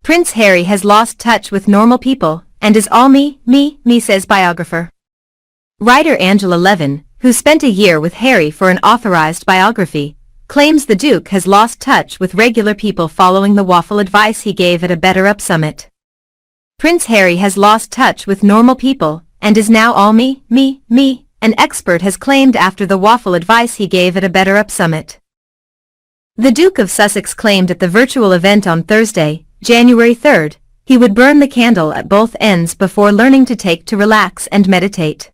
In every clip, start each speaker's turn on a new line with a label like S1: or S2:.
S1: Prince Harry has lost touch with normal people, and is all me, says biographer. Writer Angela Levin, who spent a year with Harry for an authorized biography, claims the Duke has lost touch with regular people following the waffle advice he gave at a BetterUp summit. Prince Harry has lost touch with normal people, and is now all me, an expert has claimed after the waffle advice he gave at a BetterUp summit. The Duke of Sussex claimed at the virtual event on Thursday, January 3rd, he would burn the candle at both ends before learning to take to relax and meditate.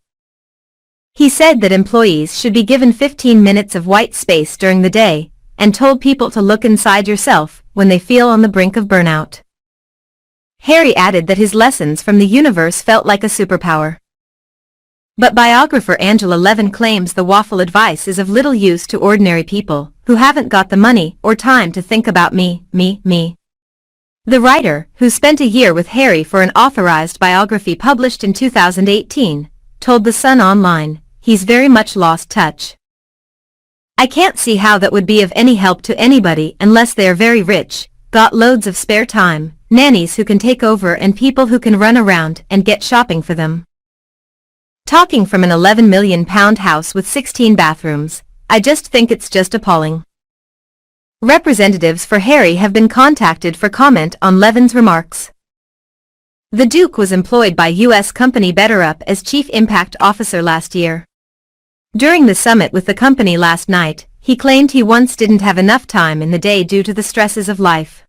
S1: He said that employees should be given 15 minutes of white space during the day, and told people to look inside yourself when they feel on the brink of burnout. Harry added that his lessons from the universe felt like a superpower. But biographer Angela Levin claims the waffle advice is of little use to ordinary people who haven't got the money or time to think about me. The writer, who spent a year with Harry for an authorized biography published in 2018, told The Sun Online, he's very much lost touch. I can't see how that would be of any help to anybody unless they are very rich, got loads of spare time, nannies who can take over and people who can run around and get shopping for them. Talking from an £11 million house with 16 bathrooms, I just think it's just appalling. Representatives for Harry have been contacted for comment on Levin's remarks. The Duke was employed by U.S. company BetterUp as Chief Impact Officer last year. During the summit with the company last night, he claimed he once didn't have enough time in the day due to the stresses of life.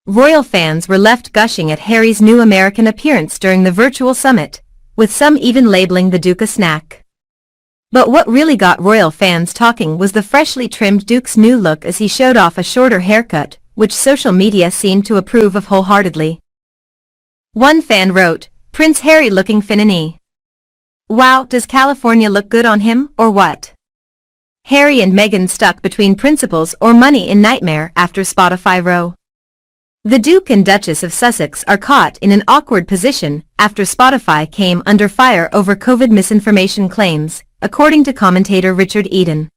S1: Royal fans were left gushing at Harry's new American appearance during the virtual summit, with some even labeling the Duke a snack. But what really got royal fans talking was the freshly trimmed Duke's new look as he showed off a shorter haircut, which social media seemed to approve of wholeheartedly. One fan wrote, "Prince Harry looking finny. Wow, does California look good on him, or what?" Harry and Meghan stuck between principles or money in nightmare after Spotify row. The Duke and Duchess of Sussex are caught in an awkward position after Spotify came under fire over COVID misinformation claims, according to commentator Richard Eden.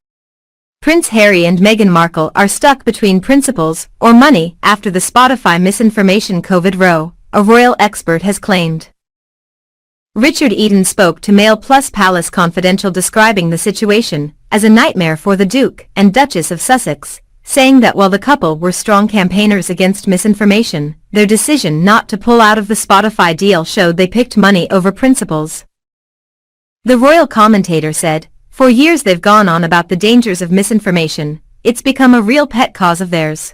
S1: Prince Harry and Meghan Markle are stuck between principles or money after the Spotify misinformation COVID row, a royal expert has claimed. Richard Eden spoke to Mail Plus Palace Confidential describing the situation as a nightmare for the Duke and Duchess of Sussex, saying that while the couple were strong campaigners against misinformation, their decision not to pull out of the Spotify deal showed they picked money over principles. The royal commentator said, "For years they've gone on about the dangers of misinformation, it's become a real pet cause of theirs.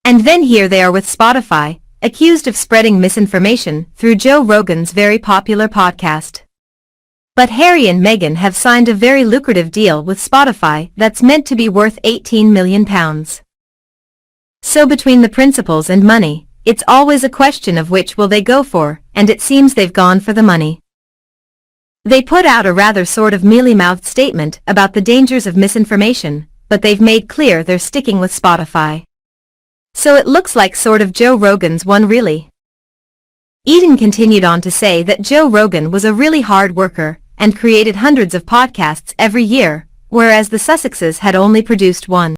S1: And then here they are with Spotify, accused of spreading misinformation through Joe Rogan's very popular podcast. But Harry and Meghan have signed a very lucrative deal with Spotify that's meant to be worth £18 million. So between the principles and money, it's always a question of which will they go for, and it seems they've gone for the money." They put out a rather sort of mealy-mouthed statement about the dangers of misinformation, but they've made clear they're sticking with Spotify. So it looks like sort of Joe Rogan's one really. Eden continued on to say that Joe Rogan was a really hard worker and created hundreds of podcasts every year, whereas the Sussexes had only produced one.